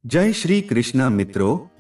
જય શ્રી કૃષ્ણ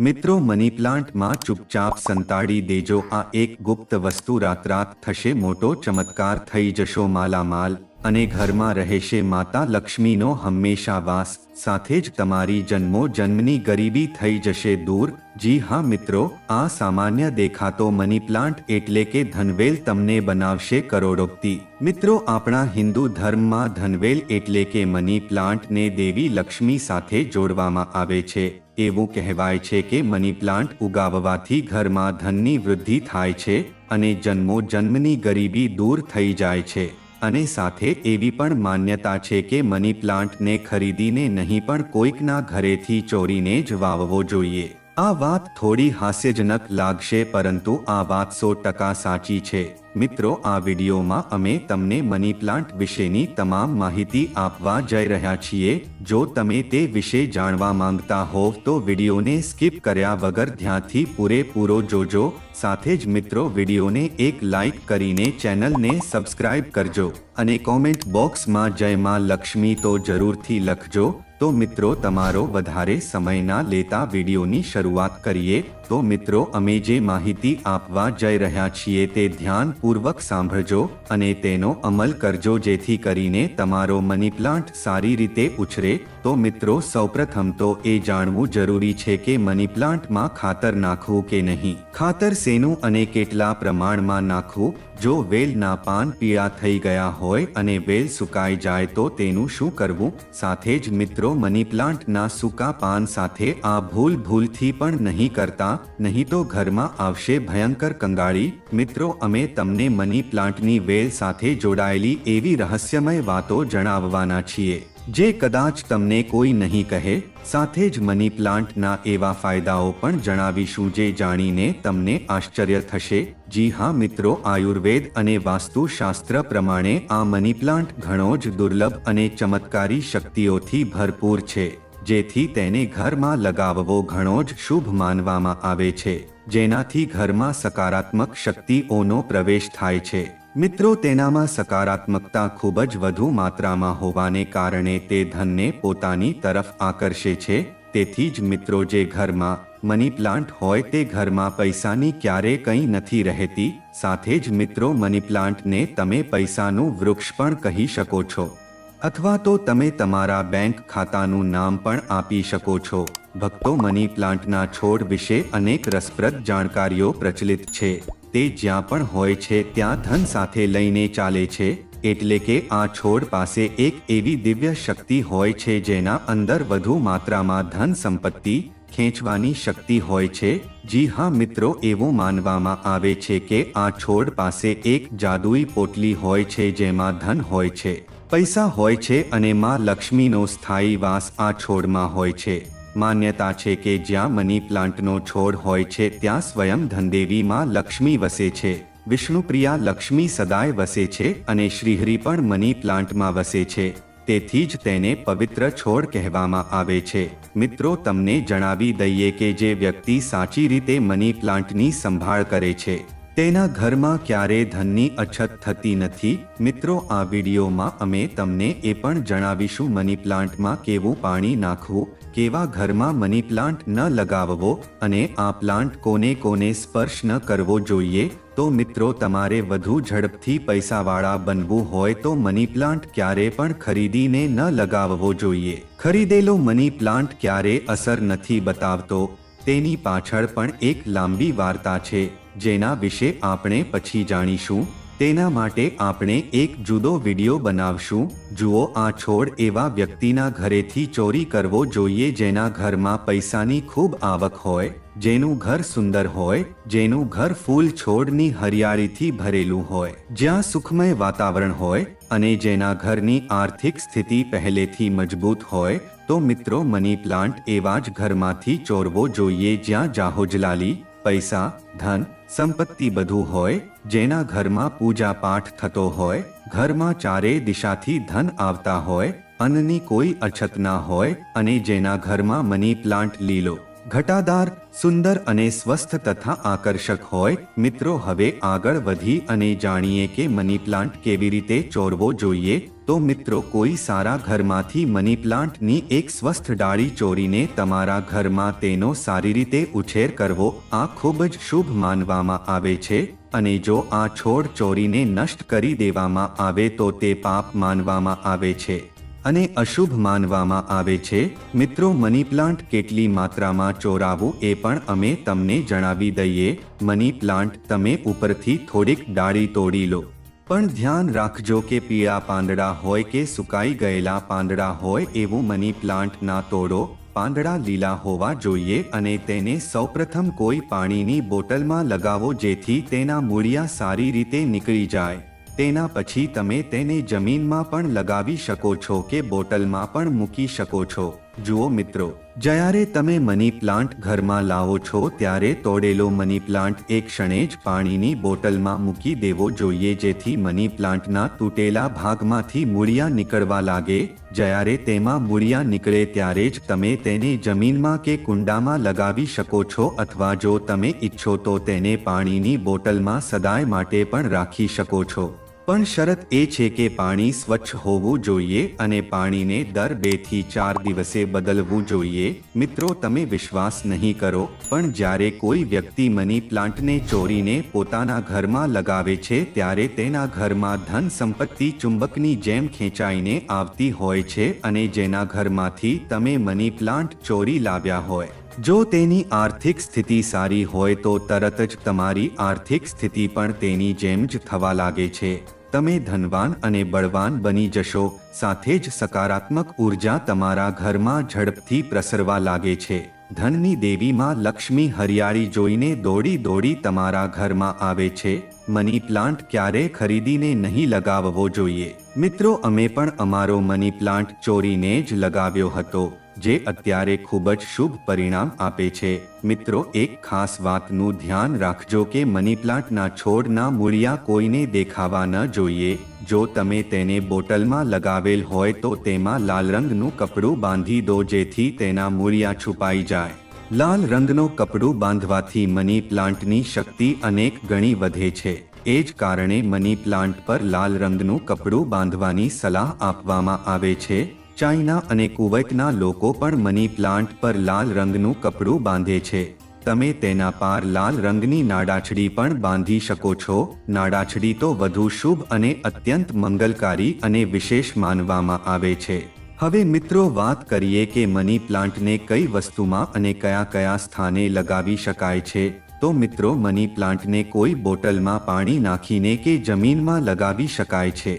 મિત્રો મની પ્લાન્ટમાં ચૂપચાપ સંતાડી દેજો આ એક ગુપ્ત વસ્તુ રાતરાત થશે મોટો ચમત્કાર થઈ જશો માલામાલ અને ઘરમાં રહેશે માતા લક્ષ્મીનો હંમેશા વાસ સાથે જ તમારી જન્મની ગરીબી થઈ જશે દૂર જી હા મિત્રો આ સામાન્ય દેખાતો મની પ્લાન્ટ એટલે કે ધનવેલ તમને બનાવશે કરોડોપતિ મિત્રો આપણા હિન્દુ ધર્મમાં ધનવેલ એટલે કે મની પ્લાન્ટને દેવી લક્ષ્મી સાથે જોડવામાં આવે છે એવું કહેવાય છે કે મની પ્લાન્ટ ઉગાવવાથી ઘરમાં ધનની વૃદ્ધિ થાય છે અને જન્મની ગરીબી દૂર થઈ જાય છે અને સાથે એવી પણ માન્યતા છે કે મની પ્લાન્ટને ખરીદીને નહીં પણ કોઈકના ઘરેથી ચોરીને જ વાવવો જોઈએ આ વાત થોડી હાસ્યજનક લાગશે પરંતુ આ વાત 100% સાચી છે મિત્રો આ વિડીયોમાં અમે તમને મની પ્લાન્ટ વિશેની તમામ માહિતી આપવા જઈ રહ્યા છીએ જો તમે તે વિશે જાણવા માંગતા હોવ તો વિડીયોને સ્કીપ કર્યા વગર ધ્યાનથી પૂરેપૂરો જોજો સાથે જ મિત્રો વિડીયોને એક લાઈક કરીને ચેનલને સબસ્ક્રાઇબ કરજો અને કોમેન્ટ બોક્સમાં જય માં લક્ષ્મી તો જરૂરથી લખજો તો મિત્રો તમારો વધારે સમય ના લેતા વિડીયોની શરૂઆત કરીએ તો મિત્રો અમે જે માહિતી આપવા જઈ રહ્યા છીએ તે ધ્યાનપૂર્વક સાંભળજો અને તેનો અમલ કરજો જેથી કરીને તમારો મની પ્લાન્ટ સારી રીતે ઉછરે તો મિત્રો સૌપ્રથમ તો એ જાણવું જરૂરી છે કે મની પ્લાન્ટમાં ખાતર નાખવું કે નહીં ખાતર શેનું અને કેટલા પ્રમાણમાં નાખવું જો વેલના પાન પીળા થઈ ગયા હોય અને વેલ સુકાઈ જાય તો તેનું શું કરવું સાથે જ મિત્રો મની પ્લાન્ટના સૂકા પાન સાથે આ ભૂલથી પણ નહીં કરતા નહીં તો ઘરમાં આવશે ભયંકર કંગાળી મિત્રો અમે તમને મની પ્લાન્ટની વેલ સાથે જોડાયેલી એવી રહસ્યમય વાતો જણાવવાના છીએ જે કદાચ તમને કોઈ નહીં કહે સાથે જ મની પ્લાન્ટના એવા ફાયદાઓ પણ જણાવીશું જે જાણીને તમને આશ્ચર્ય થશે જી હા મિત્રો આયુર્વેદ અને વાસ્તુશાસ્ત્ર પ્રમાણે આ મની પ્લાન્ટ ઘણો જ દુર્લભ અને ચમત્કારી શક્તિઓથી ભરપૂર છે જેથી તેને ઘરમાં લગાવવો ઘણો જ શુભ માનવામાં આવે છે જેનાથી ઘરમાં સકારાત્મક શક્તિઓનો પ્રવેશ થાય છે મિત્રો તેનામાં સકારાત્મકતા ખૂબ જ વધુ માત્રામાં હોવાને કારણે તે ધનને પોતાની તરફ આકર્ષે છે તેથી જ મિત્રો જે ઘરમાં મની પ્લાન્ટ હોય તે ઘરમાં પૈસાની ક્યારે કંઈ નથી રહેતી સાથે જ મિત્રો મની પ્લાન્ટને તમે પૈસાનું વૃક્ષ પણ કહી શકો છો અથવા તો તમે તમારા બેંક ખાતાનું નામ પણ આપી શકો છો ભક્તો મની પ્લાન્ટના છોડ વિશે અનેક રસપ્રદ જાણકારીઓ પ્રચલિત છે તે જ્યાં પણ હોય છે ત્યાં ધન સાથે લઈને ચાલે છે એટલે કે આ છોડ પાસે એક એવી દિવ્ય શક્તિ હોય છે જેના અંદર વધુ માત્રામાં ધન સંપત્તિ ખેંચવાની શક્તિ હોય છે જી હા મિત્રો એવું માનવામાં આવે છે કે આ છોડ પાસે એક જાદુઈ પોટલી હોય છે જેમાં ધન હોય છે પૈસા હોય છે અને માં લક્ષ્મીનો સ્થાયી વાસ આ છોડમાં હોય છે માન્યતા છે કે જ્યાં મની પ્લાન્ટનો છોડ હોય છે ત્યાં સ્વયં ધનદેવી માં લક્ષ્મી વસે છે વિષ્ણુપ્રિયા લક્ષ્મી સદાય વસે છે અને શ્રીહરિ પણ મની પ્લાન્ટમાં વસે છે તેથી જ તેને પવિત્ર છોડ કહેવામાં આવે છે મિત્રો તમને જણાવી દઈએ કે જે વ્યક્તિ સાચી રીતે મની પ્લાન્ટની સંભાળ કરે છે તેના ઘરમાં ક્યારેય ધનની અછત થતી નથી મિત્રો આ વિડીયોમાં અમે તમને એ પણ જણાવીશું મની પ્લાન્ટમાં કેવું પાણી નાખવું કેવા ઘરમાં મની પ્લાન્ટ ન લગાવવો અને આ પ્લાન્ટ કોને સ્પર્શ ન કરવો જોઈએ તો મિત્રો તમારે વધુ ઝડપથી પૈસાવાળા બનવું હોય તો મની પ્લાન્ટ ક્યારે પણ ખરીદીને ન લગાવવો જોઈએ ખરીદેલો મની પ્લાન્ટ ક્યારે અસર નથી બતાવતો તેની પાછળ પણ એક લાંબી વાર્તા છે જેના વિશે આપણે પછી જાણીશું તેના માટે આપણે એક જુદો વિડીયો બનાવશું જુઓ આ છોડ એવા વ્યક્તિના ઘરેથી ચોરી કરવો જોઈએ જેના ઘરમાં પૈસાની ખૂબ આવક હોય જેનું ઘર સુંદર હોય જેનું ઘર ફૂલ છોડની હરિયાળીથી ભરેલું હોય જ્યાં સુખમય વાતાવરણ હોય અને જેના ઘરની આર્થિક સ્થિતિ પહેલેથી મજબૂત હોય તો મિત્રો મની પ્લાન્ટ એવા જ ઘરમાંથી ચોરવો જોઈએ જ્યાં જાહોજલાલી પૈસા ધન સંપત્તિ બધું હોય જેના ઘરમાં પૂજા પાઠ થતો હોય ઘરમાં ચારે દિશાથી ધન આવતા હોય અન્નની કોઈ અછત ના હોય અને જેના ઘરમાં મની પ્લાન્ટ લીલો ઘટાદાર, સુંદર અને સ્વસ્થ તથા આકર્ષક હોય. મિત્રો, હવે આગળ વધી અને જાણીએ કે મની પ્લાન્ટ કેવી રીતે ચોરવો જોઈએ. તો મિત્રો, કોઈ સારા ઘરમાંથી મની પ્લાન્ટની એક સ્વસ્થ ડાળી ચોરીને તમારા ઘરમાં તેનો સારી રીતે ઉછેર કરવો આ ખૂબ જ શુભ માનવામાં આવે છે. અને જો આ છોડ ચોરીને નષ્ટ કરી દેવામાં આવે તો તે પાપ માનવામાં આવે છે અને અશુભ માનવામાં આવે છે. મિત્રો, મની પ્લાન્ટ કેટલી માત્રામાં ચોરાવવું એ પણ અમે તમને જણાવી દઈએ. મની પ્લાન્ટ તમે ઉપરથી થોડીક ડાળી તોડી લો, પણ ધ્યાન રાખજો કે પીળા પાંદડા હોય કે સુકાઈ ગયેલા પાંદડા હોય એવું મની પ્લાન્ટ ના તોડો. પાંદડા લીલા હોવા જોઈએ અને તેને સૌપ્રથમ કોઈ પાણીની બોટલમાં લગાવો જેથી તેના મૂળિયા સારી રીતે નીકળી જાય. તેના પછી તમે તેને જમીનમાં પણ લગાવી શકો છો કે બોટલમાં પણ મૂકી શકો છો. જુઓ મિત્રો, જ્યારે તમે મની પ્લાન્ટ ઘરમાં લાવો છો ત્યારે તોડેલો મની પ્લાન્ટ એક ક્ષણે જ પાણીની બોટલમાં મૂકી દેવો જોઈએ જેથી મની પ્લાન્ટના તૂટેલા ભાગમાંથી મૂળિયા નીકળવા લાગે. જ્યારે તેમાં મૂળિયા નીકળે ત્યારે જ તમે તેને જમીનમાં કે કુંડામાં લગાવી શકો છો અથવા જો તમે ઈચ્છો તો તેને પાણીની બોટલમાં સદાય માટે પણ રાખી શકો છો. પણ શરત એ છે કે પાણી સ્વચ્છ હોવું જોઈએ અને પાણીને દર 2 થી 4 દિવસે બદલવું જોઈએ. મિત્રો, તમે વિશ્વાસ નહીં કરો, પણ જ્યારે કોઈ વ્યક્તિ મની પ્લાન્ટને ચોરીને પોતાના ઘરમાં લગાવે છે ત્યારે તેના ઘરમાં ધન સંપત્તિ ચુંબકની જેમ ખેંચાઈને આવતી હોય છે અને જેના ઘરમાંથી તમે મની પ્લાન્ટ ચોરી લાવ્યા હોય, જો તેની આર્થિક સ્થિતિ સારી હોય તો તરત જ તમારી આર્થિક સ્થિતિ પણ તેની જેમ જ થવા લાગે છે. તમે ધનવાન અને બળવાન બની જશો. સાથે જ સકારાત્મક ઉર્જા તમારા ઘરમાં ઝડપથી પ્રસરવા લાગે છે. ધનની દેવી માં લક્ષ્મી હરિયાળી જોઈને દોડી દોડી તમારા ઘરમાં આવે છે. મની પ્લાન્ટ ક્યારેય ખરીદીને નહીં લગાવવો જોઈએ. મિત્રો, અમે પણ અમારો મની પ્લાન્ટ ચોરીને જ લગાવ્યો હતો, જે અત્યારે ખૂબ જ શુભ પરિણામ આપે છે. મિત્રો, એક ખાસ વાતનું ધ્યાન રાખજો કે મની પ્લાન્ટના છોડના મૂળિયા કોઈને દેખાવા ન જોઈએ. જો તમે તેને બોટલમાં લગાવેલ હોય તો તેમાં લાલ રંગનું કપડું બાંધી દો જેથી તેના મૂળિયા છુપાઈ જાય. લાલ રંગનો કપડું બાંધવાથી મની પ્લાન્ટની શક્તિ અનેક ગણી વધે છે. એ જ કારણે મની પ્લાન્ટ પર લાલ રંગનું કપડું બાંધવાની સલાહ આપવામાં આવે છે. ચાઇના અને કુવૈતના લોકો પણ મની પ્લાન્ટ પર લાલ રંગનું કપડું બાંધે છે. તમે તેના પાર લાલ રંગની નાડાછડી પણ બાંધી શકો છો. નાડાછડી તો વધુ શુભ અને અત્યંત મંગલકારી અને વિશેષ માનવામાં આવે છે. હવે મિત્રો, વાત કરીએ કે મની પ્લાન્ટને કઈ વસ્તુમાં અને કયા કયા સ્થાને લગાવી શકાય છે. તો મિત્રો, મની પ્લાન્ટને કોઈ બોટલમાં પાણી નાખીને કે જમીનમાં લગાવી શકાય છે.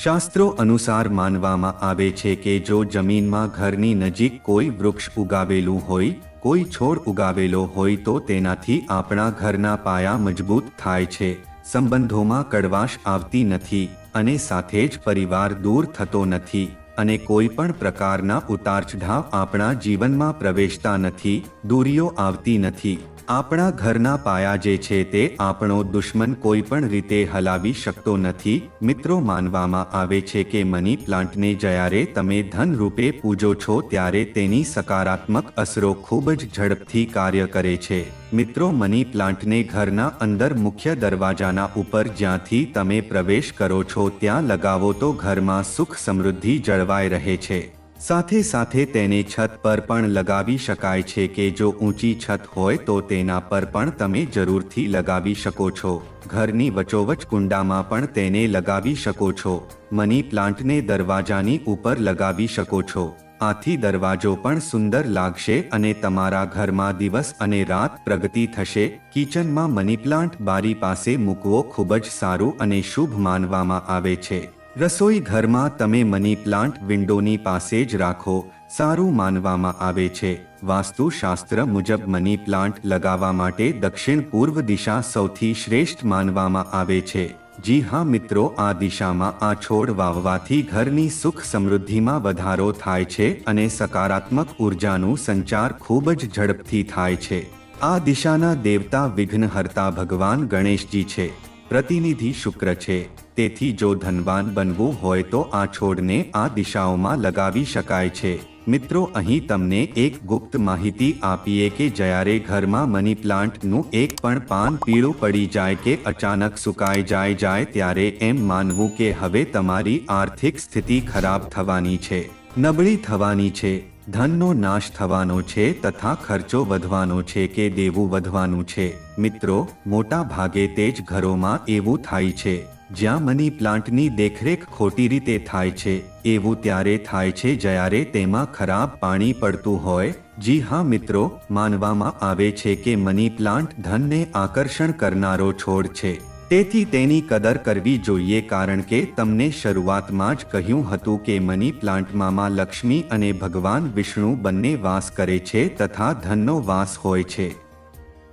શાસ્ત્રો અનુસાર માનવામાં આવે છે કે જો જમીનમાં ઘરની નજીક કોઈ વૃક્ષ ઉગાવેલું હોય, કોઈ છોડ ઉગાવેલો હોય તો તેનાથી આપણા ઘરના પાયા મજબૂત થાય છે, સંબંધોમાં કડવાશ આવતી નથી અને સાથે જ પરિવાર દૂર થતો નથી અને કોઈ પણ પ્રકારના ઉતાર-ચઢાવ આપણા જીવનમાં પ્રવેશતા નથી, દૂરીઓ આવતી નથી. આપણા ઘરના પાયા જે છે તે આપણો દુશ્મન કોઈ પણ રીતે હલાવી શકતો નથી. મિત્રો, માનવામાં આવે છે કે મની પ્લાન્ટને જ્યારે તમે ધન રૂપે પૂજો છો ત્યારે તેની સકારાત્મક અસરો ખૂબ જ ઝડપથી કાર્ય કરે છે. મિત્રો, મની પ્લાન્ટને ઘરના અંદર મુખ્ય દરવાજાના ઉપર જ્યાંથી તમે પ્રવેશ કરો છો ત્યાં લગાવો તો ઘરમાં સુખ સમૃદ્ધિ જળવાઈ રહે છે. સાથે સાથે તેને છત પર પણ લગાવી શકાય છે કે જો ઊંચી છત હોય તો તેના પર પણ તમે જરૂરથી લગાવી શકો છો. ઘરની વચોવચ કુંડામાં પણ તેને લગાવી શકો છો. મની પ્લાન્ટને દરવાજાની ઉપર લગાવી શકો છો. આથી દરવાજો પણ સુંદર લાગશે અને તમારા ઘરમાં દિવસ અને રાત પ્રગતિ થશે. કિચનમાં મની પ્લાન્ટ બારી પાસે મૂકવો ખૂબ જ સારું અને શુભ માનવામાં આવે છે. રસોઈ ઘરમાં તમે મની પ્લાન્ટ વિન્ડોની પાસે જ રાખો, સારું માનવામાં આવે છે. વાસ્તુશાસ્ત્ર મુજબ મની પ્લાન્ટ લગાવવા માટે દક્ષિણ પૂર્વ દિશા સૌથી શ્રેષ્ઠ માનવામાં આવે છે. જી હા મિત્રો, આ દિશામાં આ છોડ વાવવાથી ઘરની સુખ સમૃદ્ધિમાં વધારો થાય છે અને સકારાત્મક ઉર્જાનું સંચાર ખૂબ જ ઝડપથી થાય છે. આ દિશાના દેવતા વિઘ્નહર્તા ભગવાન ગણેશજી છે. પ્રતિનિધિ શુક્ર છે. તેથી જો ધનવાન બનવું હોય તો આ છોડને આ દિશાઓમાં લગાવી શકાય છે. મિત્રો અહીં તમને એક ગુપ્ત માહિતી આપીએ કે જ્યારે ઘરમાં મની પ્લાન્ટનું એક પણ પાન પીળું પડી જાય કે અચાનક સુકાઈ જાય ત્યારે એમ માનવું કે હવે તમારી આર્થિક સ્થિતિ ખરાબ થવાની છે, નબળી થવાની છે, ધનનો નાશ થવાનો છે તથા ખર્ચો વધવાનો છે કે દેવું વધવાનું છે। મિત્રો, મોટા ભાગે તે જ ઘરોમાં એવું થાય છે જ્યાં મની પ્લાન્ટની દેખરેખ ખોટી રીતે થાય છે। એવું ત્યારે થાય છે જ્યારે તેમાં ખરાબ પાણી પડતું હોય। જી હા મિત્રો, માનવામાં આવે છે કે મની પ્લાન્ટ ધનને આકર્ષણ કરનારો છોડ છે, તેથી તેની કદર કરવી જોઈએ કારણ કે તમને શરૂઆતમાં જ કહ્યું હતું કે મની પ્લાન્ટમાં માં લક્ષ્મી અને ભગવાન વિષ્ણુ બંને વાસ કરે છે તથા ધનનો વાસ હોય છે।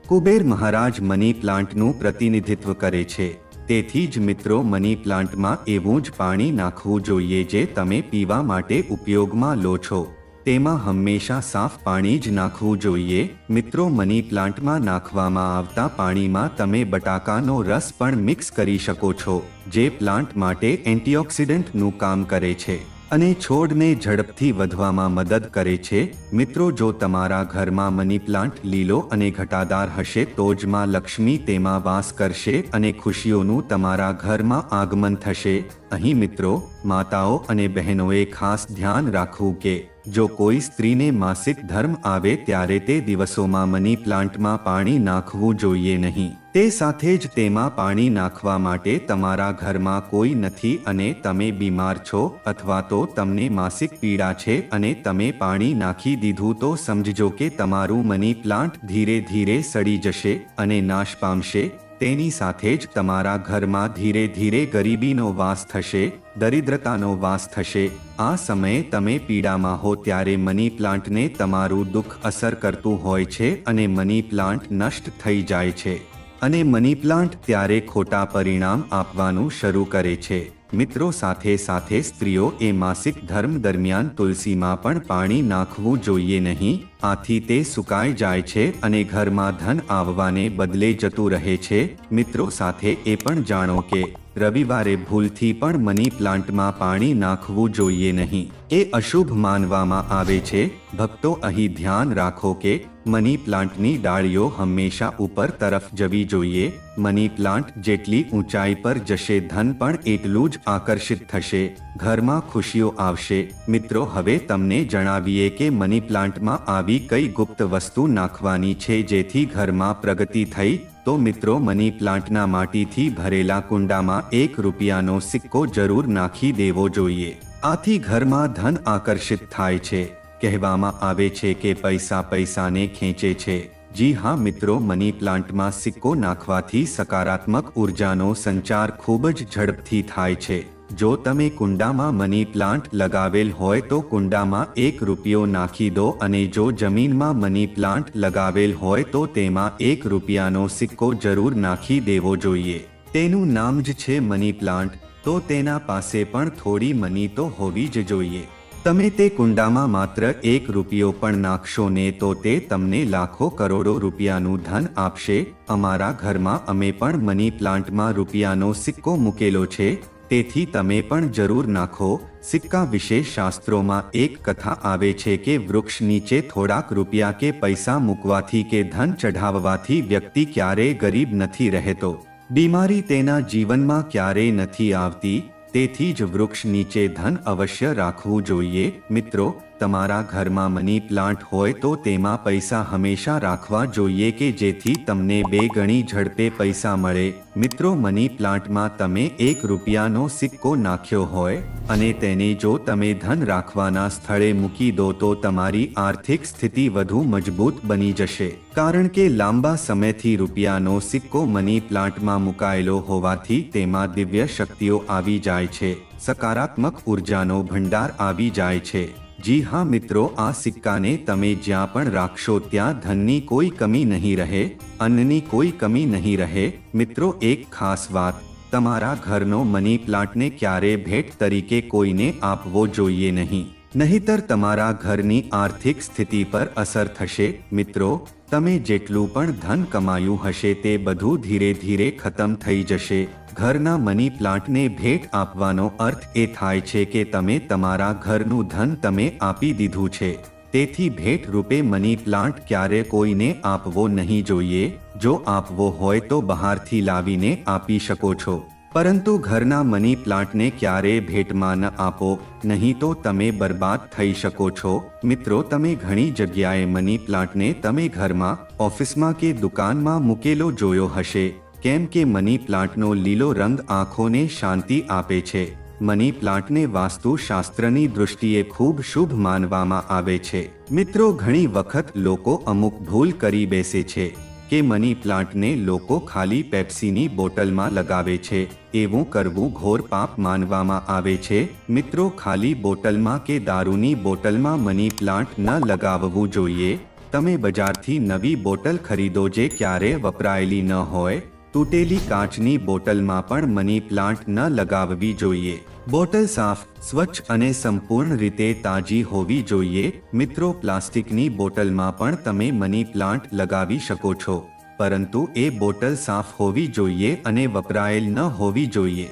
કુબેર મહારાજ મની પ્લાન્ટનું પ્રતિનિધિત્વ કરે છે। તેથી જ મિત્રો, મની પ્લાન્ટમાં એવું જ પાણી નાખવું જોઈએ જે તમે પીવા માટે ઉપયોગમાં લો છો। તેમાં હંમેશા સાફ પાણી જ નાખવું જોઈએ। મિત્રો, મની પ્લાન્ટમાં નાખવામાં આવતા પાણીમાં તમે બટાકાનો રસ પણ મિક્સ કરી શકો છો, જે પ્લાન્ટ માટે એન્ટીઓક્સિડન્ટનું કામ કરે છે અને છોડને ઝડપથી વધવામાં મદદ કરે છે। મિત્રો, જો તમારા ઘરમાં મની પ્લાન્ટ લીલો અને ઘટાદાર હશે તો જ માં લક્ષ્મી તેમાં વાસ કરશે અને ખુશીઓનું તમારા ઘરમાં આગમન થશે। અહીં મિત્રો, માતાઓ અને બહેનોએ ખાસ ધ્યાન રાખવું કે જો કોઈ સ્ત્રીને માસિક ધર્મ આવે ત્યારે તે દિવસોમાં મની પ્લાન્ટમાં પાણી નાખવું જોઈએ નહીં। તે સાથે જ તેમાં પાણી નાખવા માટે તમારા ઘરમાં કોઈ નથી અને તમે બીમાર છો અથવા તો તમને માસિક પીડા છે અને તમે પાણી નાખી દીધું તો સમજજો કે તમારું મની પ્લાન્ટ ધીરે ધીરે સડી જશે અને નાશ પામશે। તેની સાથે જ તમારા ઘરમાં ધીરે ધીરે ગરીબીનો વાસ થશે, દરિદ્રતાનો વાસ થશે। આ સમયે તમે પીડામાં હો ત્યારે મની પ્લાન્ટને તમારું દુઃખ અસર કરતું હોય છે અને મની પ્લાન્ટ નષ્ટ થઈ જાય છે અને મની પ્લાન્ટ ત્યારે ખોટા પરિણામ આપવાનું શરૂ કરે છે। મિત્રો, સાથે સાથે સ્ત્રીઓએ માસિક ધર્મ દરમિયાન તુલસીમાં પણ પાણી નાખવું જોઈએ નહીં। આથી તે સુકાઈ જાય છે અને ઘરમાં ધન આવવાને બદલે જતું રહે છે। મિત્રો, સાથે એ પણ જાણો કે રવિવારે ભૂલથી પણ મની પ્લાન્ટમાં પાણી નાખવું જોઈએ નહીં। એ અશુભ માનવામાં આવે છે। ભક્તો, અહીં ધ્યાન રાખો કે મની પ્લાન્ટની ડાળીઓ હંમેશા ઉપર તરફ જવી જોઈએ। મની પ્લાન્ટ જેટલી ઊંચાઈ પર જશે ધન પણ એટલું જ આકર્ષિત થશે, ઘરમાં ખુશીઓ આવશે। મિત્રો, હવે તમને જણાવીએ કે મની પ્લાન્ટમાં આવી કઈ ગુપ્ત વસ્તુ નાખવાની છે જેથી ઘરમાં પ્રગતિ થઈ। તો મિત્રો, મની પ્લાન્ટના માટીથી ભરેલા કુંડામાં ₹1નો સિક્કો જરૂર નાખી દેવો જોઈએ। આથી ઘરમાં ધન આકર્ષિત થાય છે। કહેવામાં આવે છે કે પૈસા પૈસાને ખેંચે છે। જી હા મિત્રો, મની પ્લાન્ટમાં સિક્કો નાખવાથી સકારાત્મક ઉર્જાનો સંચાર ખૂબ જ ઝડપથી થાય છે। જો તમે કુંડામાં મની પ્લાન્ટ લગાવેલ હોય તો કુંડામાં ₹1 નાખી દો અને જો જમીનમાં મની પ્લાન્ટ લગાવેલ હોય તો તેમાં ₹1નો સિક્કો જરૂર નાખી દેવો જોઈએ। તેનું નામ જ છે મની પ્લાન્ટ, તો તેના પાસે પણ થોડી મની તો હોવી જ જોઈએ। તમે તે કુંડામાં માત્ર ₹1 પણ નાખશો ને તો તે તમને લાખો કરોડો રૂપિયાનું ધન આપશે। અમારા ઘરમાં અમે પણ મની પ્લાન્ટમાં ₹નો સિક્કો મૂકેલો છે, તેથી તમે પણ જરૂર નાખો। સિક્કા વિશે શાસ્ત્રોમાં એક કથા આવે છે કે વૃક્ષ નીચે થોડાક રૂપિયા કે પૈસા મૂકવાથી કે ધન ચઢાવવાથી વ્યક્તિ ક્યારેય ગરીબ નથી રહેતો, બીમારી તેના જીવનમાં ક્યારેય નથી આવતી। તેથી જ વૃક્ષ નીચે ધન અવશ્ય રાખવું જોઈએ। મિત્રો, તમારા ઘરમાં મની પ્લાન્ટ હોય તો તેમાં પૈસા હંમેશા રાખવા જોઈએ કે જેથી તમને 2 ગણી ઝડપે પૈસા મળે। મિત્રો, મની પ્લાન્ટમાં તમે ₹1નો સિક્કો નાખ્યો હોય અને તેને જો તમે ધન રાખવાના સ્થળે મૂકી દો તો તમારી આર્થિક સ્થિતિ વધુ મજબૂત બની જશે, કારણ કે લાંબા સમયથી ₹નો સિક્કો મની પ્લાન્ટમાં મુકાયેલો હોવાથી તેમાં દિવ્ય શક્તિઓ આવી જાય છે, સકારાત્મક ઉર્જાનો ભંડાર આવી જાય છે। જી હા મિત્રો, આ સિક્કાને તમે જ્યાં પણ રાખશો ત્યાં ધનની કોઈ કમી નહીં રહે, અન્નની કોઈ કમી નહીં રહે। મિત્રો, એક ખાસ વાત, તમારા ઘરનો મની પ્લાન્ટને ક્યારે ભેટ તરીકે કોઈને આપવો જોઈએ નહીં। નહીંતર તમારા ઘરની આર્થિક સ્થિતિ પર અસર થશે. મિત્રો, તમે જેટલું પણ ધન કમાયું હશે તે બધું ધીરે ધીરે ખતમ થઈ જશે. ઘરના મની પ્લાન્ટને ભેટ આપવાનો અર્થ એ થાય છે કે તમે તમારા ઘરનું ધન તમે આપી દીધું છે. તેથી ભેટ રૂપે મની પ્લાન્ટ ક્યારે કોઈને આપવો નહીં જોઈએ. જો આપવો હોય તો બહારથી લાવીને આપી શકો છો, પરંતુ ઘરના મની પ્લાન્ટને ક્યારેય ભેટમાં ન આપો, નહીં તો તમે બરબાદ થઈ શકો છો. મિત્રો, તમે ઘણી જગ્યાએ મની પ્લાન્ટને તમે ઘરમાં, ઓફિસમાં કે દુકાનમાં મૂકેલો જોયો હશે, કેમ કે મની પ્લાન્ટનો લીલો રંગ આંખોને શાંતિ આપે છે. મની પ્લાન્ટને વાસ્તુશાસ્ત્રની દૃષ્ટિએ ખૂબ શુભ માનવામાં આવે છે. મિત્રો, ઘણી વખત લોકો અમુક ભૂલ કરી બેસે છે કે મની પ્લાન્ટને લોકો ખાલી પેપ્સીની બોટલમાં લગાવે છે. એવું કરવું ઘોર પાપ માનવામાં આવે છે. મિત્રો, ખાલી બોટલમાં કે દારૂની બોટલમાં મની પ્લાન્ટ ન લગાવવું જોઈએ. તમે બજારથી નવી બોટલ ખરીદો જે ક્યારેય વપરાયેલી ન હોય. તૂટેલી કાચની બોટલમાં પણ મની પ્લાન્ટ ન લગાવવી જોઈએ. બોટલ સાફ, સ્વચ્છ અને સંપૂર્ણ રીતે તાજી હોવી જોઈએ. મિત્રો, પ્લાસ્ટિકની બોટલમાં પણ તમે મની પ્લાન્ટ લગાવી શકો છો, પરંતુ એ બોટલ સાફ હોવી જોઈએ અને વપરાયેલ ન હોવી જોઈએ.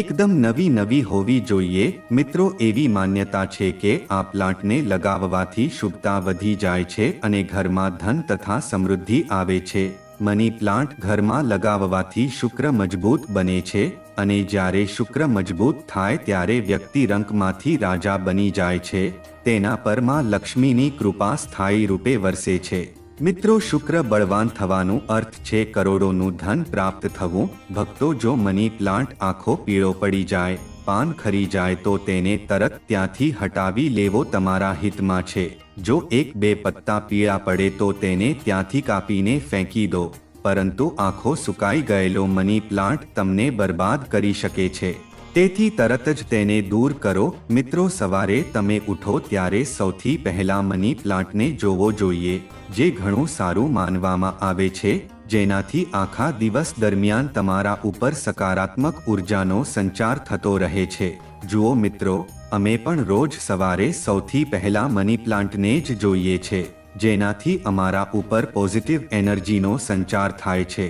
એકદમ નવી હોવી જોઈએ. મિત્રો, એવી માન્યતા છે કે આ પ્લાન્ટને લગાવવાથી શુભતા વધી જાય છે અને ઘરમાં ધન તથા સમૃદ્ધિ આવે છે. મની પ્લાન્ટ ઘરમાં લગાવવાથી શુક્ર મજબૂત બને છે અને જ્યારે શુક્ર મજબૂત થાય ત્યારે વ્યક્તિ રંકમાંથી રાજા બની જાય છે. તેના પર માં લક્ષ્મીની કૃપા સ્થાયી રૂપે વરસે છે. મિત્રો, શુક્ર બળવાન થવાનું અર્થ છે કરોડોનું ધન પ્રાપ્ત થવું. ભક્તો, જો મની પ્લાન્ટ આખો પીળો પડી જાય, પાન ખરી જાય તો તેને તરત ત્યાંથી હટાવી લેવો તમારા હિતમાં છે. જો એક બે પત્તા પીળા પડે તો તેને ત્યાંથી કાપીને ફેંકી દો, પરંતુ આખો સુકાઈ ગયેલો મની પ્લાન્ટ તમને બરબાદ કરી શકે છે. તેથી તરત જ તેને દૂર કરો. મિત્રો, સવારે તમે ઉઠો ત્યારે સૌથી પહેલા મની પ્લાન્ટને જોવો જોઈએ, જે ઘણું સારું માનવામાં આવે છે, જેનાથી આખા દિવસ દરમિયાન તમારા ઉપર સકારાત્મક ઉર્જાનો સંચાર થતો રહે છે. જુઓ મિત્રો, અમે પણ રોજ સવારે સૌથી પહેલા મની પ્લાન્ટને જ જોઈએ છે, જેનાથી અમારા ઉપર પોઝિટિવ એનર્જીનો સંચાર થાય છે.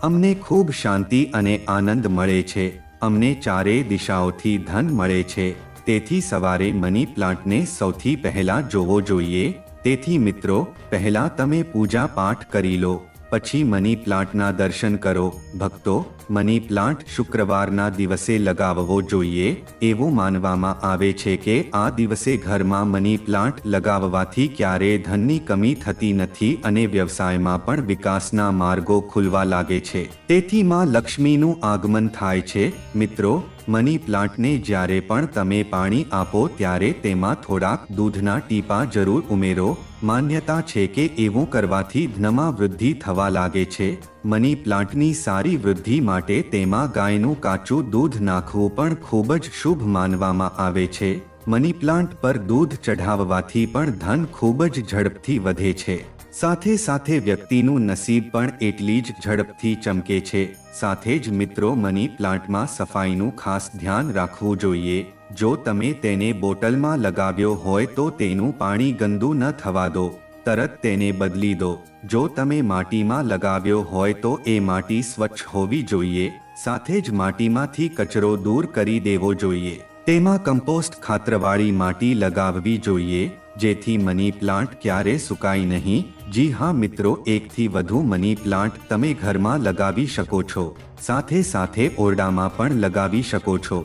અમને ખૂબ શાંતિ અને આનંદ મળે છે. અમને ચારેય દિશાઓથી ધન મળે છે. તેથી સવારે મની પ્લાન્ટને સૌથી પહેલા જોવો જોઈએ. તેથી મિત્રો, પહેલા તમે પૂજા પાઠ કરી લો, પછી મની પ્લાન્ટના દર્શન કરો. ભક્તો, મની પ્લાન્ટ શુક્રવારના દિવસે લગાવવો જોઈએ. એવું માનવામાં આવે છે કે આ દિવસે ઘરમાં મની પ્લાન્ટ લગાવવાથી ક્યારેય ધનની કમી થતી નથી અને વ્યવસાયમાં પણ વિકાસના માર્ગો ખુલવા લાગે છે. તેથી માં લક્ષ્મીનું આગમન થાય છે. મિત્રો, મની પ્લાન્ટને જ્યારે પણ તમે પાણી આપો ત્યારે તેમાં થોડાક દૂધના ટીપા જરૂર ઉમેરો. માન્યતા છે કે એવું કરવાથી ધનમાં વૃદ્ધિ થવા લાગે છે. મની પ્લાન્ટની સારી વૃદ્ધિ માટે તેમાં ગાયનું કાચું દૂધ નાખવું પણ ખૂબ જ શુભ માનવામાં આવે છે. મની પ્લાન્ટ પર દૂધ ચઢાવવાથી પણ ધન ખૂબ જ ઝડપથી વધે છે. સાથે સાથે વ્યક્તિનું નસીબ પણ એટલી જ ઝડપથી ચમકે છે. સાથે જ મિત્રો, મની પ્લાન્ટમાં સફાઈનું ખાસ ધ્યાન રાખવું જોઈએ. જો તમે તેને બોટલમાં લગાવ્યો હોય તો તેનું પાણી ગંદુ ન થવા દો, તરત તેને બદલી દો. જો તમે માટીમાં લગાવ્યો હોય તો એ માટી સ્વચ્છ હોવી જોઈએ. સાથે જ માટીમાંથી કચરો દૂર કરી દેવો જોઈએ. તેમાં કમ્પોસ્ટ ખાતરવાળી માટી લગાવવી જોઈએ, જેથી મની પ્લાન્ટ ક્યારે સુકાય નહીં. જી હા મિત્રો, એકથી વધુ મની પ્લાન્ટ તમે ઘરમાં લગાવી શકો છો. સાથે સાથે ઓરડામાં પણ લગાવી શકો છો,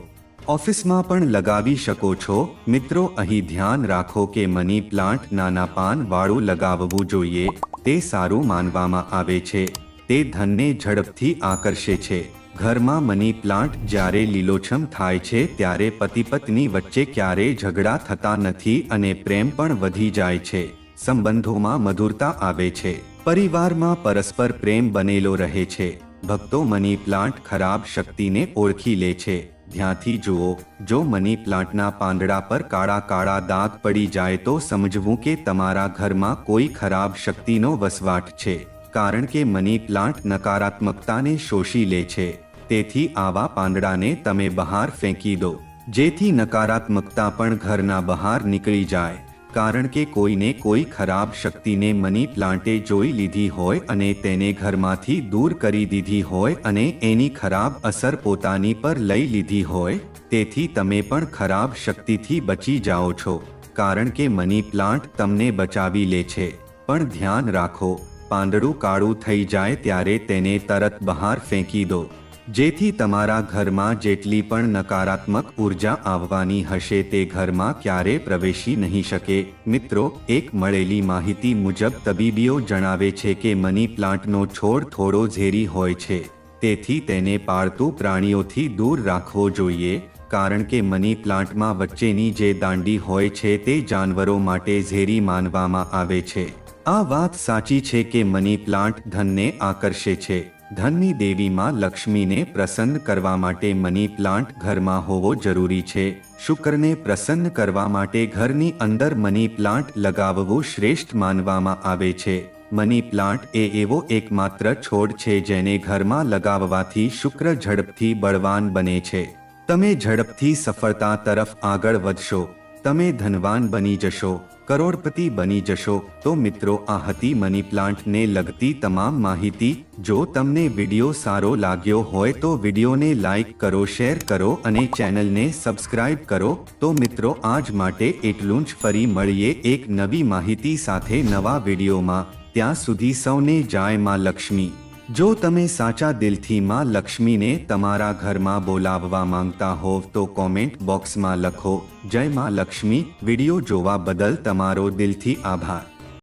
ઓફિસમાં પણ લગાવી શકો છો. મિત્રો, અહીં ધ્યાન રાખો કે મની પ્લાન્ટ નાના પાન વાળું લગાવવું જોઈએ. તે સારું માનવામાં આવે છે. તે ધનને ઝડપથી આકર્ષે છે. ઘરમાં મની પ્લાન્ટ જ્યારે લીલોછમ થાય છે ત્યારે પતિ પત્ની વચ્ચે ક્યારેય ઝઘડા થતા નથી અને પ્રેમ પણ વધી જાય છે. સંબંધોમાં મધુરતા આવે છે. પરિવારમાં પરસ્પર પ્રેમ બનેલો રહે છે. ભક્તો, મની પ્લાન્ટ ખરાબ શક્તિને ઓળખી લે છે. ધ્યાનથી જુઓ, જો મની પ્લાન્ટના પાંદડા પર કાળા કાળા દાગ પડી જાય તો સમજવું કે તમારા ઘરમાં કોઈ ખરાબ શક્તિનો વસવાટ છે. કારણ કે મની પ્લાન્ટ નકારાત્મકતાને શોષી લે છે. તેથી આવા પાંદડાને તમે બહાર ફેંકી દો. જેથી નકારાત્મકતા પણ ઘરના બહાર નીકળી જાય, કારણ કે કોઈને કોઈ ખરાબ શક્તિને મની પ્લાન્ટે જોઈ લીધી હોય અને તેને ઘરમાંથી દૂર કરી દીધી હોય અને એની ખરાબ અસર પોતાની પર લઈ લીધી હોય. તેથી તમે પણ ખરાબ શક્તિથી બચી જાઓ છો, કારણ કે મની પ્લાન્ટ તમને બચાવી લે છે. પણ ધ્યાન રાખો, પાંદડું કાળું થઈ જાય ત્યારે તેને તરત બહાર ફેંકી દો, જેથી તમારા ઘરમાં જેટલી પણ નકારાત્મક ઉર્જા આવવાની હશે તે ઘરમાં ક્યારે પ્રવેશી નહીં શકે. મિત્રો, એક મળેલી માહિતી મુજબ તબીબીઓ જણાવે છે કે મની પ્લાન્ટનો છોડ થોડો ઝેરી હોય છે, તેથી તેને પાળતુ પ્રાણીઓથી દૂર રાખવો જોઈએ, કારણ કે મની પ્લાન્ટમાં વચ્ચેની જે દાંડી હોય છે તે જાનવરો માટે ઝેરી માનવામાં આવે છે. આ વાત સાચી છે કે મની પ્લાન્ટ ધનને આકર્ષે છે. ધનની દેવી માં લક્ષ્મીને પ્રસન્ન કરવા માટે મની પ્લાન્ટ ઘરમાં હોવો જરૂરી છે. શુક્રને પ્રસન્ન કરવા માટે ઘરની અંદર મની પ્લાન્ટ લગાવવું શ્રેષ્ઠ માનવામાં આવે છે. મની પ્લાન્ટ એ એવો એકમાત્ર છોડ છે જેને ઘરમાં લગાવવાથી શુક્ર ઝડપથી બળવાન બને છે. તમે ઝડપથી સફળતા તરફ આગળ વધશો, તમે ધનવાન બની જશો, કરોડપતિ બની જશો. તો મિત્રો, આ હતી મની પ્લાન્ટને લગતી તમામ માહિતી. જો તમને વિડીયો સારો લાગ્યો હોય તો વિડીયોને લાઈક કરો, શેર કરો અને ચેનલને સબસ્ક્રાઇબ કરો. તો મિત્રો, આજ માટે એટલું જ. ફરી મળીએ એક નવી માહિતી સાથે નવા વિડીયોમાં. ત્યાં સુધી સૌને જય માં લક્ષ્મી. જો તમે સાચા દિલથી માં લક્ષ્મીને તમારા ઘરમાં બોલાવવા માંગતા હોવ તો કોમેન્ટ બોક્સમાં લખો જય માં લક્ષ્મી. વિડીયો જોવા બદલ તમારો દિલથી આભાર.